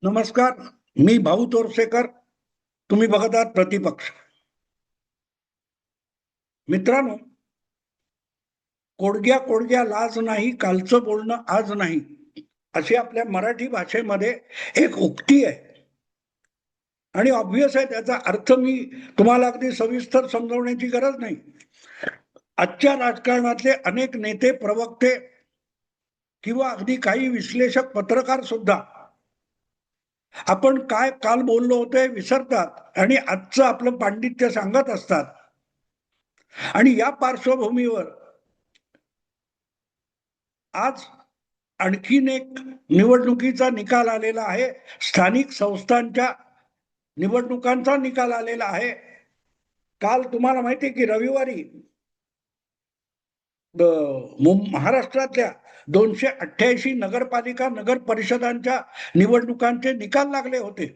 नमस्कार. मी भाऊ तोरसेकर. तुम्ही बघत आहात प्रतिपक्ष. मित्रांनो, कोडग्या कोडग्या लाज नाही, कालचं बोलणं आज नाही, अशी आपल्या मराठी भाषेमध्ये एक उक्ती आहे. आणि ऑब्व्हियस आहे, त्याचा अर्थ मी तुम्हाला अगदी सविस्तर समजवण्याची गरज नाही. आजच्या राजकारणातले अनेक नेते, प्रवक्ते किंवा अगदी काही विश्लेषक, पत्रकार सुद्धा आपण काय काल बोललो होतो हे विसरतात आणि आजचं आपलं पांडित्य सांगत असतात. आणि या पार्श्वभूमीवर आज आणखीन एक निवडणुकीचा निकाल आलेला आहे. स्थानिक संस्थांच्या निवडणुकांचा निकाल आलेला आहे. काल तुम्हाला माहिती आहे की रविवारी महाराष्ट्रातल्या 288 नगरपालिका नगर परिषदांच्या निवडणुकांचे निकाल लागले होते.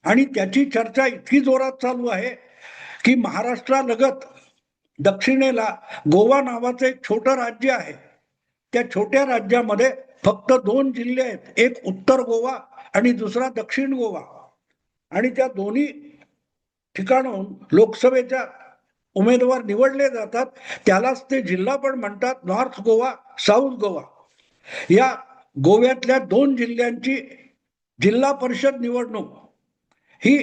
आणि त्याची चर्चा इतकी जोरात चालू आहे की महाराष्ट्रालगत दक्षिणेला गोवा नावाचं एक छोटं राज्य आहे. त्या छोट्या राज्यामध्ये फक्त 2 जिल्हे आहेत, एक उत्तर गोवा आणि दुसरा दक्षिण गोवा. आणि त्या दोन्ही ठिकाणून लोकसभेच्या उमेदवार निवडले जातात. त्यालाच ते जिल्हा पण म्हणतात, नॉर्थ गोवा, साऊथ गोवा. या गोव्यातल्या 2 जिल्ह्यांची जिल्हा परिषद निवडणूक ही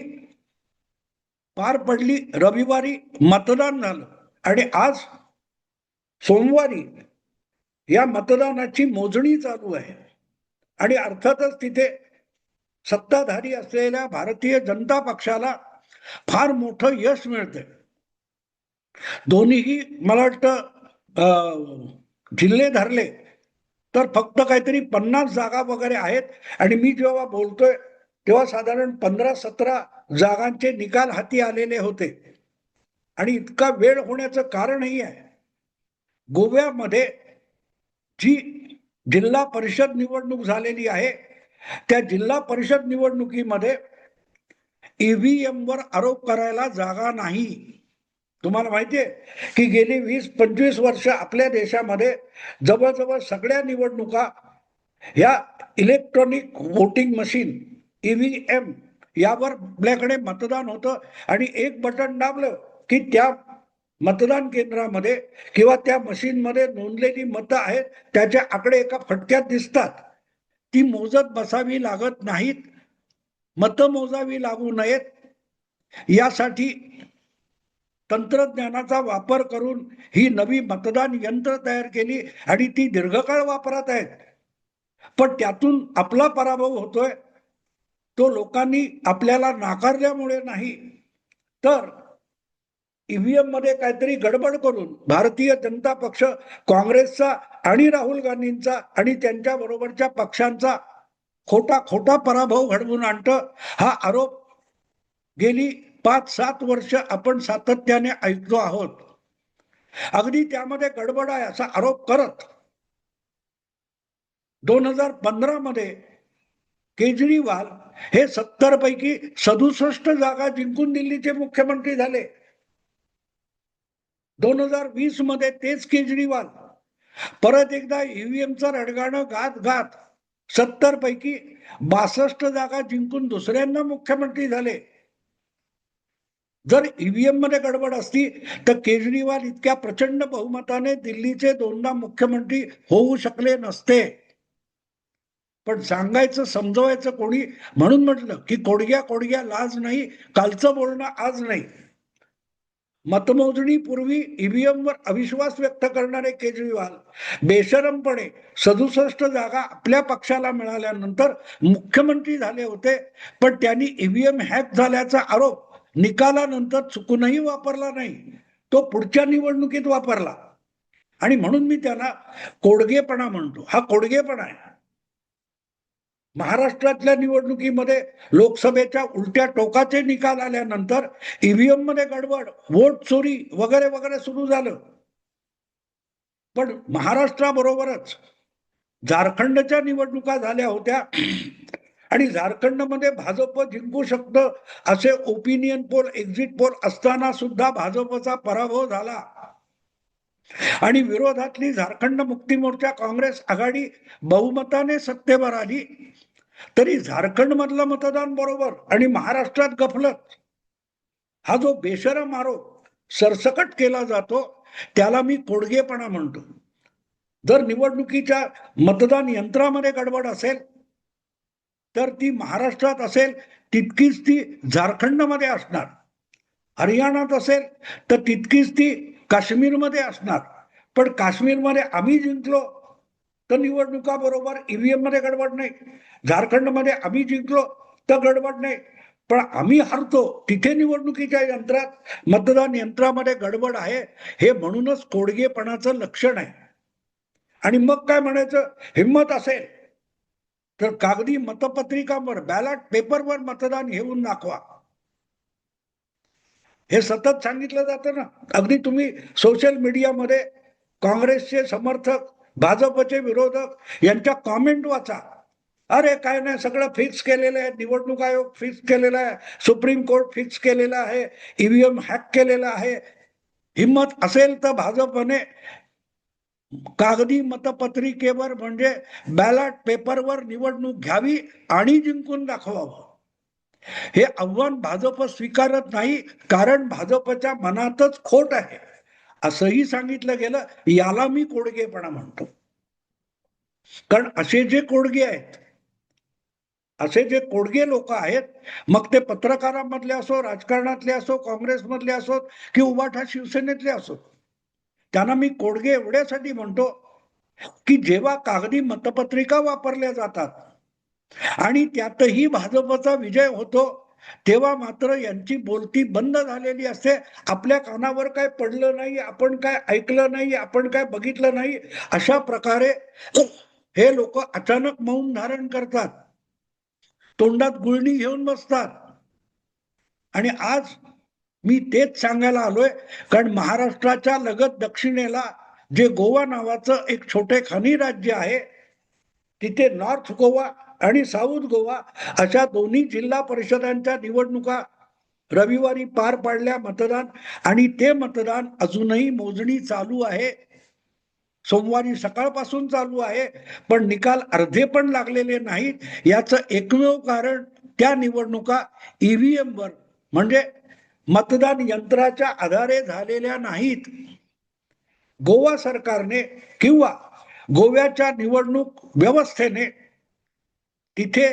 पार पडली. रविवारी मतदान झालं आणि आज सोमवारी या मतदानाची मोजणी चालू आहे. आणि अर्थातच तिथे सत्ताधारी असलेल्या भारतीय जनता पक्षाला फार मोठं यश मिळतंय. दोन्हीही मला वाटतं जिल्हे धरले तर फक्त काहीतरी 50 जागा वगैरे आहेत. आणि मी जेव्हा बोलतोय तेव्हा साधारण 15-17 जागांचे निकाल हाती आलेले होते. आणि इतका वेळ होण्याचं कारणही आहे, गोव्यामध्ये जी जिल्हा परिषद निवडणूक झालेली आहे त्या जिल्हा परिषद निवडणुकीमध्ये ईव्हीएम वर आरोप करायला जागा नाही. तुम्हाला माहितीये की गेली 20-25 वर्ष आपल्या देशामध्ये जवळजवळ सगळ्या निवडणुका ह्या इलेक्ट्रॉनिक वोटिंग मशीन ईव्हीएम यावर आपल्याकडे मतदान होतं. आणि एक बटन दाबलं की त्या मतदान केंद्रामध्ये किंवा त्या मशीनमध्ये नोंदलेली मतं आहेत त्याचे आकडे एका फटक्यात दिसतात. ती मोजत बसावी लागत नाहीत, मतं मोजावी लागू नयेत यासाठी तंत्रज्ञानाचा वापर करून ही नवी मतदान यंत्र तयार केली आणि ती दीर्घकाळ वापरात आहेत. पण त्यातून आपला पराभव होतोय तो लोकांनी आपल्याला नाकारल्यामुळे नाही, तर ईव्हीएम मध्ये काहीतरी गडबड करून भारतीय जनता पक्ष, काँग्रेसचा आणि राहुल गांधींचा आणि त्यांच्या बरोबरच्या पक्षांचा खोटा पराभव घडवून आणतं. हा आरोप गेली 5-7 वर्ष आपण सातत्याने ऐकतो आहोत. अगदी त्यामध्ये गडबड आहे असा आरोप करत 2015 मध्ये केजरीवाल हे 70 पैकी 67 जागा जिंकून दिल्लीचे मुख्यमंत्री झाले. 2020 मध्ये तेच केजरीवाल परत एकदा ईव्हीएमचं रडगाणं गात गात 70 पैकी 62 जागा जिंकून दुसऱ्यांदा मुख्यमंत्री झाले. जर ईव्हीएम मध्ये गडबड असती तर केजरीवाल इतक्या प्रचंड बहुमताने दिल्लीचे 2दा मुख्यमंत्री होऊ शकले नसते. पण सांगायचं, समजवायचं कोणी, म्हणून म्हटलं की कोडग्या कोडग्या लाज नाही, कालचं बोलणं आज नाही. मतमोजणीपूर्वी ईव्हीएम वर अविश्वास व्यक्त करणारे केजरीवाल बेशरमपणे 67 जागा आपल्या पक्षाला मिळाल्यानंतर मुख्यमंत्री झाले होते. पण त्यांनी ईव्हीएम हॅक झाल्याचा आरोप निकालानंतर चुकूनही वापरला नाही, तो पुढच्या निवडणुकीत वापरला. आणि म्हणून मी त्याला कोडगेपणा म्हणतो. हा कोडगेपणा आहे. महाराष्ट्रातल्या निवडणुकीमध्ये लोकसभेच्या उलट्या टोकाचे निकाल आल्यानंतर ईव्हीएम मध्ये गडबड, वोट चोरी वगैरे वगैरे सुरू झालं. पण महाराष्ट्राबरोबरच झारखंडच्या निवडणुका झाल्या होत्या आणि झारखंडमध्ये भाजप जिंकू शकतं असे ओपिनियन पोल, एक्झिट पोल असताना सुद्धा भाजपचा पराभव झाला. आणि विरोधातली झारखंड मुक्ती मोर्चा काँग्रेस आघाडी बहुमताने सत्तेवर आली. तरी झारखंड मधलं मतदान बरोबर आणि महाराष्ट्रात गफलत, हा जो बेशरम आरोप सरसकट केला जातो त्याला मी कोडगेपणा म्हणतो. जर निवडणुकीच्या मतदान यंत्रामध्ये गडबड असेल तर ती महाराष्ट्रात असेल तितकीच ती झारखंडमध्ये असणार, हरियाणात असेल तर तितकीच ती काश्मीरमध्ये असणार. पण काश्मीरमध्ये आम्ही जिंकलो तर निवडणुका बरोबर, ईव्हीएम मध्ये गडबड नाही. झारखंडमध्ये आम्ही जिंकलो तर गडबड नाही, पण आम्ही हरतो तिथे निवडणुकीच्या यंत्रात, मतदान यंत्रामध्ये गडबड आहे, हे म्हणूनच कोडगेपणाचं लक्षण आहे. आणि मग काय म्हणायचं, हिम्मत असेल तर कागदी मतपत्रिकांवर, बॅलट पेपरवर मतदान घेऊन दाखवा. हे सतत सांगितलं जातं ना. अगदी तुम्ही सोशल मीडियामध्ये काँग्रेसचे समर्थक, भाजपचे विरोधक यांच्या कॉमेंट वाचा. अरे काय नाही, सगळं फिक्स केलेलं आहे, निवडणूक आयोग फिक्स केलेला आहे, सुप्रीम कोर्ट फिक्स केलेला आहे, ईव्हीएम हॅक केलेला आहे. हिम्मत असेल तर भाजपने कागदी मतपत्रिकेवर म्हणजे बॅलट पेपरवर निवडणूक घ्यावी आणि जिंकून दाखवावं. हे आव्हान भाजप स्वीकारत नाही, कारण भाजपच्या मनातच खोट आहे असंही सांगितलं गेलं. याला मी कोडगेपणा म्हणतो. कारण असे जे कोडगे आहेत, असे जे कोडगे लोक आहेत, मग ते पत्रकारांमधले असो, राजकारणातले असो, काँग्रेसमधले असोत की उभाठा शिवसेनेतले असोत, त्यांना मी कोडगे एवढ्यासाठी म्हणतो की जेव्हा कागदी मतपत्रिका वापरल्या जातात आणि त्यातही भाजपचा विजय होतो, तेव्हा मात्र यांची बोलती बंद झालेली असते. आपल्या कानावर काय पडलं नाही, आपण काय ऐकलं नाही, आपण काय बघितलं नाही, अशा प्रकारे हे लोक अचानक मौन धारण करतात, तोंडात गुळणी घेऊन बसतात. आणि आज मी तेच सांगायला आलोय, कारण महाराष्ट्राच्या लगत दक्षिणेला जे गोवा नावाचं एक छोटेखानी राज्य आहे, तिथे नॉर्थ गोवा आणि साऊथ गोवा अशा दोन्ही जिल्हा परिषदांच्या निवडणुका रविवारी पार पाडल्या, मतदान, आणि ते मतदान अजूनही मोजणी चालू आहे. सोमवारी सकाळपासून चालू आहे, पण निकाल अर्धे पण लागलेले नाहीत. याचं एकमेव कारण त्या निवडणुका ईव्हीएम वर म्हणजे मतदान यंत्राच्या आधारे झालेल्या नाहीत. गोवा सरकारने किंवा गोव्याच्या निवडणूक व्यवस्थेने तिथे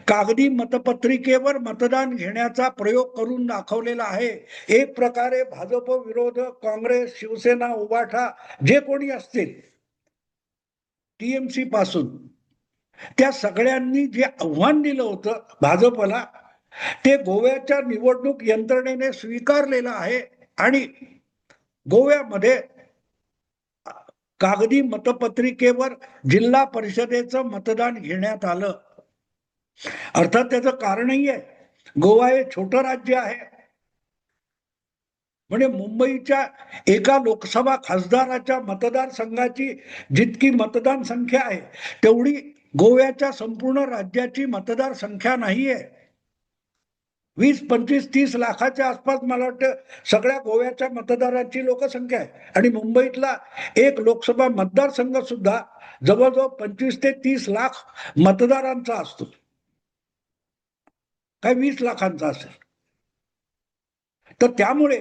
कागदी मतपत्रिकेवर मतदान घेण्याचा प्रयोग करून दाखवलेला आहे. एक प्रकारे भाजप विरोधक, काँग्रेस, शिवसेना, उबाठा जे कोणी असतील, टीएमसी पासून, त्या सगळ्यांनी जे आव्हान दिलं होतं भाजपला, ते गोव्याच्या निवडणूक यंत्रणेने स्वीकारलेलं आहे आणि गोव्यामध्ये कागदी मतपत्रिकेवर जिल्हा परिषदेचं मतदान घेण्यात आलं. अर्थात त्याचं कारणही आहे, गोवा हे छोटं राज्य आहे. म्हणजे मुंबईच्या एका लोकसभा खासदाराच्या मतदारसंघाची जितकी मतदान संख्या आहे तेवढी गोव्याच्या संपूर्ण राज्याची मतदार संख्या नाहीये. 20, 25, 30 लाखाच्या आसपास मला वाटतं सगळ्या गोव्याच्या मतदारांची लोकसंख्या आहे. आणि मुंबईतला एक लोकसभा मतदारसंघ सुद्धा जवळजवळ 25 ते 30 लाख मतदारांचा असतो, काय 20 लाखांचा असेल. तर त्यामुळे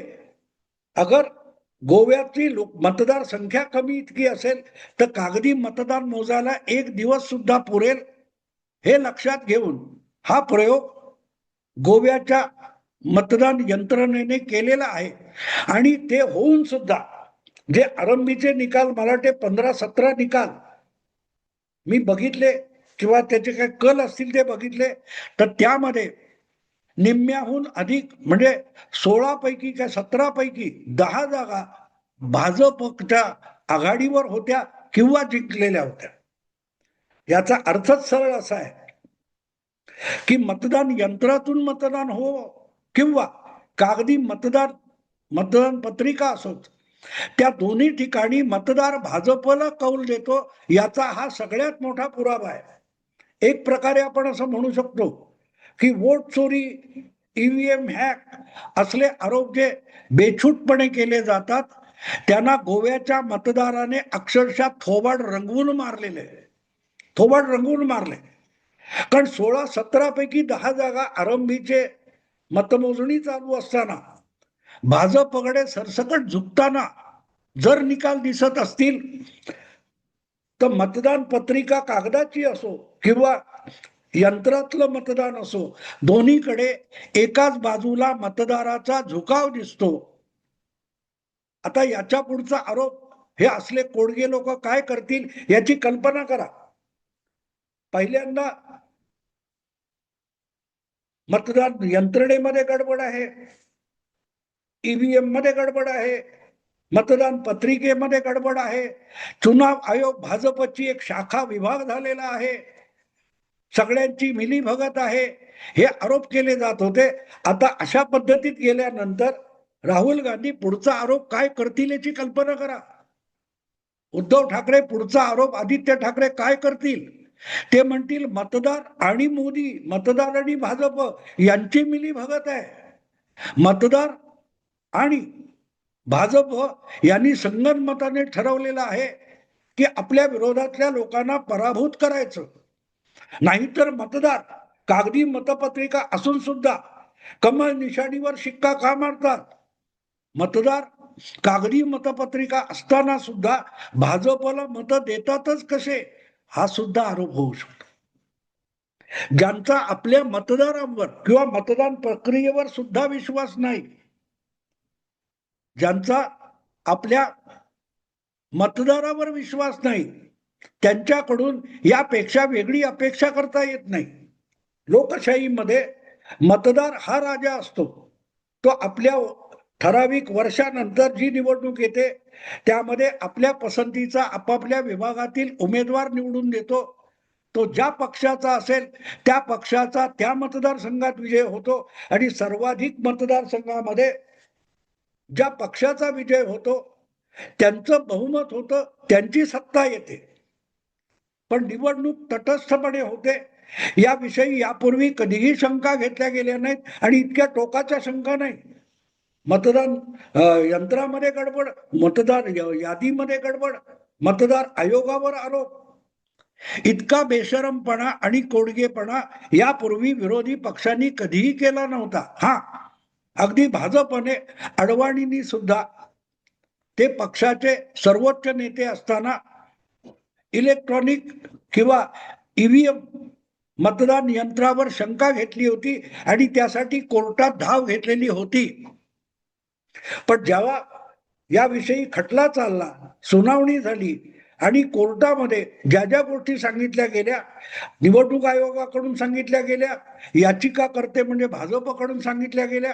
अगर गोव्याची मतदार संख्या कमी इतकी असेल तर कागदी मतदान मोजायला एक दिवस सुद्धा पुरेल, हे लक्षात घेऊन हा प्रयोग गोव्याच्या मतदान यंत्रणेने केलेला आहे. आणि ते होऊन सुद्धा जे आरंभीचे निकाल, मला वाटते 15-17 निकाल मी बघितले किंवा त्याचे काय कल असतील ते बघितले, तर त्यामध्ये निम्म्याहून अधिक म्हणजे 16 पैकी काय 17 पैकी 10 जागा भाजपच्या आघाडीवर होत्या किंवा जिंकलेल्या होत्या. याचा अर्थच सरळ असा आहे की मतदान यंत्रातून मतदान हो किंवा कागदी मतदान पत्रिका असोत, त्या दोन्ही ठिकाणी मतदार भाजपला कौल देतो, याचा हा सगळ्यात मोठा पुरावा आहे. एक प्रकारे आपण असं म्हणू शकतो की वोट चोरी, ईव्हीएम हॅक असले आरोप जे बेछूटपणे केले जातात, त्यांना गोव्याच्या मतदाराने अक्षरशः थोबाड रंगवून मारलेले, थोबाड रंगवून मारले. कारण 16-17 पैकी 10 जागा आरंभीचे मतमोजणी चालू असताना भाजपकडे सरसकट झुकताना जर निकाल दिसत असतील तर मतदान पत्रिका कागदाची असो किंवा यंत्रातलं मतदान असो, दोन्हीकडे एकाच बाजूला मतदाराचा झुकाव दिसतो. आता याच्या पुढचा आरोप हे असले कोडगे लोक काय करतील याची कल्पना करा. पहिल्यांदा मतदान यंत्रणेमध्ये गडबड आहे, ईव्हीएम मध्ये गडबड आहे, मतदान पत्रिकेमध्ये गडबड आहे, चुनाव आयोग भाजपची एक शाखा विभाग झालेला आहे, सगळ्यांची मिलीभगत आहे, हे आरोप केले जात होते. आता अशा पद्धतीत गेल्यानंतर राहुल गांधी पुढचा आरोप काय करतील याची कल्पना करा. उद्धव ठाकरे पुढचा आरोप आदित्य ठाकरे काय करतील? ते म्हणतील मतदार आणि मोदी, मतदार आणि भाजप यांची मिलीभगत आहे. मतदार आणि भाजप यांनी संगनमताने ठरवलेलं आहे की आपल्या विरोधातल्या लोकांना पराभूत करायचं. नाहीतर मतदार कागदी मतपत्रिका असून सुद्धा कमळ निशाणीवर शिक्का का मारतात? मतदार कागदी मतपत्रिका असताना सुद्धा भाजपला मत देतातच कसे, हा सुद्धा आरोप होऊ शकतो. ज्यांचा आपल्या मतदारांवर किंवा मतदान प्रक्रियेवर सुद्धा विश्वास नाही, ज्यांचा आपल्या मतदारावर विश्वास नाही, त्यांच्याकडून यापेक्षा वेगळी अपेक्षा करता येत नाही. लोकशाहीमध्ये मतदार हा राजा असतो. तो आपल्या ठराविक वर्षानंतर जी निवडणूक येते त्यामध्ये आपल्या पसंतीचा आपापल्या विभागातील उमेदवार निवडून देतो. तो ज्या पक्षाचा असेल त्या पक्षाचा त्या मतदारसंघात विजय होतो आणि सर्वाधिक मतदारसंघामध्ये ज्या पक्षाचा विजय होतो त्यांचं बहुमत होतं, त्यांची सत्ता येते. पण निवडणूक तटस्थपणे होते याविषयी यापूर्वी कधीही शंका घेतल्या गेल्या नाहीत आणि इतक्या टोकाच्या शंका नाही. मतदान यंत्रामध्ये गडबड, मतदार यादीमध्ये गडबड, मतदार आयोगावर आरोप, इतका बेशरमपणा आणि कोडगेपणा यापूर्वी विरोधी पक्षांनी कधीही केला नव्हता. हा, अगदी भाजपने अडवाणींनी सुद्धा, ते पक्षाचे सर्वोच्च नेते असताना इलेक्ट्रॉनिक किंवा ईव्हीएम मतदान यंत्रावर शंका घेतली होती आणि त्यासाठी कोर्टात धाव घेतलेली होती. पण जेव्हा याविषयी खटला चालला, सुनावणी झाली आणि कोर्टामध्ये ज्या ज्या गोष्टी सांगितल्या गेल्या, निवडणूक आयोगाकडून सांगितल्या गेल्या, याचिकाकर्ते म्हणजे भाजपकडून सांगितल्या गेल्या,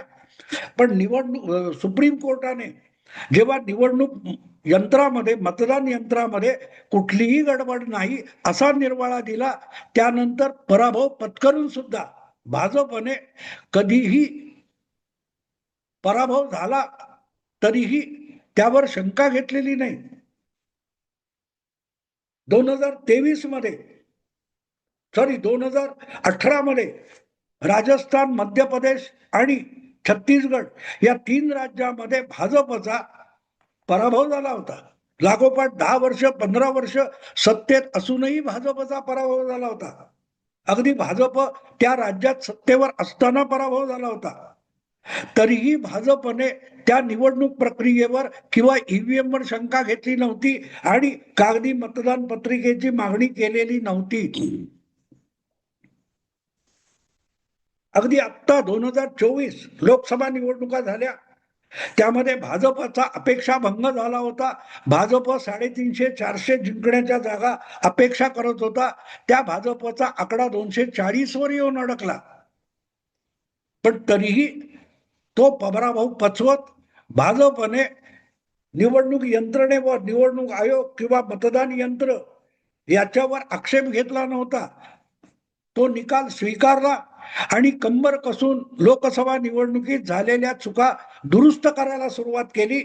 पण निवडणूक सुप्रीम कोर्टाने जेव्हा निवडणूक यंत्रामध्ये, मतदान यंत्रामध्ये कुठलीही गडबड नाही असा निर्वाळा दिला, त्यानंतर पराभव पत्करून सुद्धा भाजपने कधीही पराभव झाला तरीही त्यावर शंका घेतलेली नाही. 2023 मध्ये, 2018 मध्ये राजस्थान, मध्य प्रदेश आणि छत्तीसगड या 3 राज्यामध्ये भाजपचा पराभव झाला होता. लागोपाठ 10 वर्ष, 15 वर्ष सत्तेत असूनही भाजपचा पराभव झाला होता. अगदी भाजप त्या राज्यात सत्तेवर असताना पराभव झाला होता. तरीही भाजपने त्या निवडणूक प्रक्रियेवर किंवा ईव्हीएम वर शंका घेतली नव्हती आणि कागदी मतदान पत्रिकेची मागणी केलेली नव्हती. अगदी आत्ता 2024 लोकसभा निवडणुका झाल्या, त्यामध्ये भाजपचा अपेक्षाभंग झाला होता. भाजप 350-400 जिंकण्याच्या जागा अपेक्षा करत होता. त्या भाजपचा आकडा 240 वर येऊन अडकला. पण तरीही तो पराभव पचवत भाजपने निवडणूक यंत्रणेवर, निवडणूक आयोग किंवा मतदान यंत्र याच्यावर आक्षेप घेतला नव्हता. तो निकाल स्वीकारला आणि कंबर कसून लोकसभा निवडणुकीत झालेल्या चुका दुरुस्त करायला सुरुवात केली.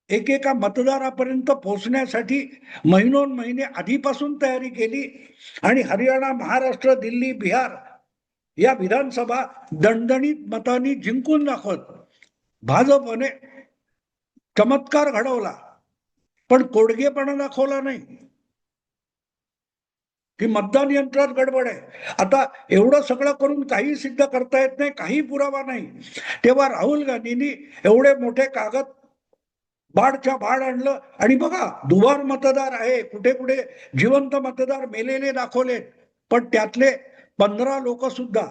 एकेका मतदारापर्यंत पोहोचण्यासाठी महिनोन महिने आधीपासून तयारी केली आणि हरियाणा, महाराष्ट्र, दिल्ली, बिहार या विधानसभा दणदणीत मतांनी जिंकून दाखवत भाजपने चमत्कार घडवला, पण कोडगेपणा दाखवला नाही. की मतदान यंत्रात गडबड आहे. आता एवढं सगळं करून काही सिद्ध करता येत नाही, काही पुरावा नाही, तेव्हा राहुल गांधींनी एवढे मोठे कागद बाडच्या बाड आणलं आणि बघा दुबार मतदार आहे, कुठे कुठे जिवंत मतदार मेलेले दाखवले, पण त्यातले 15 लोक सुद्धा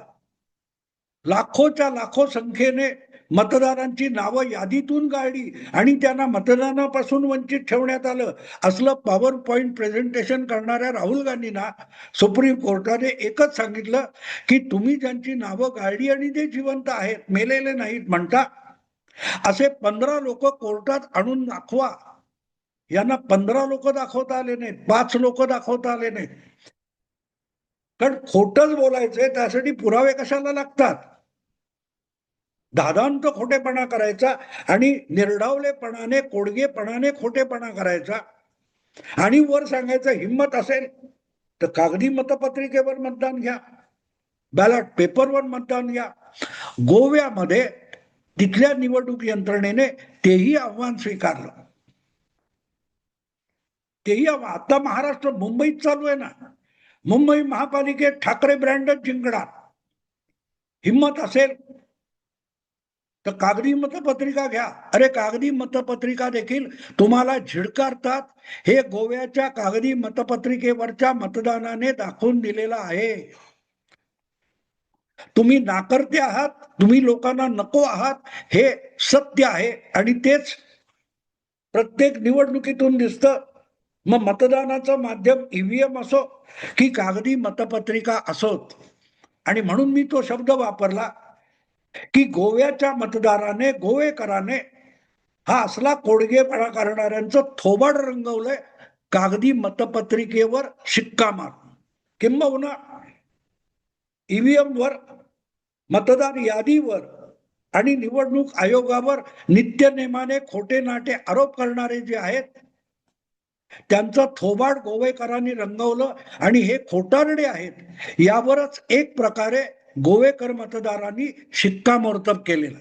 लाखोच्या लाखो संख्येने मतदारांची नावं यादीतून काढली आणि त्यांना मतदानापासून वंचित ठेवण्यात आलं. असलं पॉवर पॉइंट प्रेझेंटेशन करणाऱ्या राहुल गांधींना सुप्रीम कोर्टाने एकच सांगितलं की तुम्ही ज्यांची नावं गाळली आणि ते जिवंत आहेत, मेलेले नाहीत म्हणता, असे 15 लोक कोर्टात आणून दाखवा. यांना 15 लोक दाखवता आले नाहीत, 5 लोक दाखवता आले नाहीत. कारण खोटच बोलायचंय त्यासाठी पुरावे कशाला लागतात. दादांत खोटेपणा करायचा आणि निर्डावलेपणाने कोडगेपणाने खोटेपणा करायचा आणि वर सांगायचं हिम्मत असेल तर कागदी मतपत्रिकेवर मतदान घ्या, बॅलट पेपरवर मतदान घ्या. गोव्यामध्ये तिथल्या निवडणूक यंत्रणेने तेही आव्हान स्वीकारलं. तेही आता महाराष्ट्र मुंबईत चालू आहे ना, मुंबई महापालिकेत ठाकरे ब्रँडच जिंकणार. हिम्मत असेल तर कागदी मतपत्रिका घ्या. अरे कागदी मतपत्रिका देखील तुम्हाला झिडकारतात हे गोव्याच्या कागदी मतपत्रिकेवरच्या मतदानाने दाखवून दिलेलं आहे. तुम्ही नाकर्ते आहात, तुम्ही लोकांना नको आहात, हे सत्य आहे आणि तेच प्रत्येक निवडणुकीतून दिसतं. मग मतदानाचं माध्यम ईव्हीएम असो की कागदी मतपत्रिका असोत. आणि म्हणून मी तो शब्द वापरला की गोव्याच्या मतदाराने, गोवेकराने हा असला कोडगेपणा करणाऱ्यांचं थोबाड रंगवलंय कागदी मतपत्रिकेवर शिक्का मार. किंबहुना ईव्हीएम वर, मतदार यादीवर आणि निवडणूक आयोगावर नित्यनेमाने खोटे नाटे आरोप करणारे जे आहेत त्यांचं थोबाड गोवेकरांनी रंगवलं आणि हे खोटारडे आहेत, यावरच एक प्रकारे गोवेकर मतदारांनी शिक्कामोर्तब केलेलं.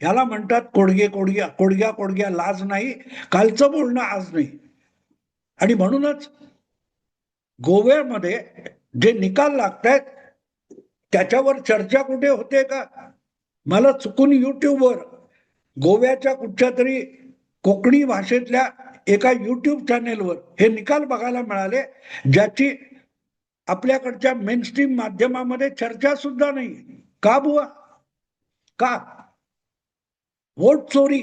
याला म्हणतात कोडगे कोडग्या कोडग्या कोडग्या लाज नाही, कालचं बोलणं आज नाही. आणि म्हणूनच गोव्यामध्ये जे निकाल लागतायत त्याच्यावर चर्चा कुठे होते का? मला चुकून युट्यूबवर गोव्याच्या कुठच्या तरी कोकणी भाषेतल्या एका युट्यूब चॅनेलवर हे निकाल बघायला मिळाले, ज्याची आपल्याकडच्या मेनस्ट्रीम माध्यमामध्ये चर्चा सुद्धा नाही. का बुवा? का? वोट चोरी,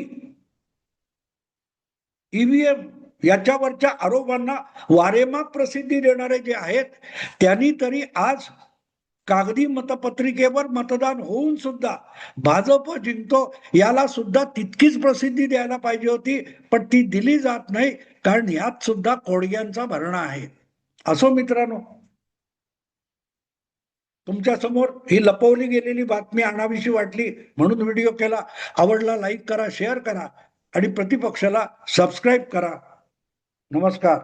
ईव्हीएम याच्यावरच्या आरोपांना वारेमाप प्रसिद्धी देणारे जे आहेत त्यांनी तरी आज कागदी मतपत्रिकेवर मतदान होऊन सुद्धा भाजप जिंकतो याला सुद्धा तितकीच प्रसिद्धी द्यायला पाहिजे होती, पण ती दिली जात नाही कारण यात सुद्धा कोडग्यांचा भरणा आहे. असो मित्रांनो, तुमच्या समोर ही लपवली गेलेली बातमी आणावीशी वाटली म्हणून व्हिडिओ केला. आवडला लाईक करा, शेअर करा आणि प्रतिपक्षाला सबस्क्राईब करा. नमस्कार.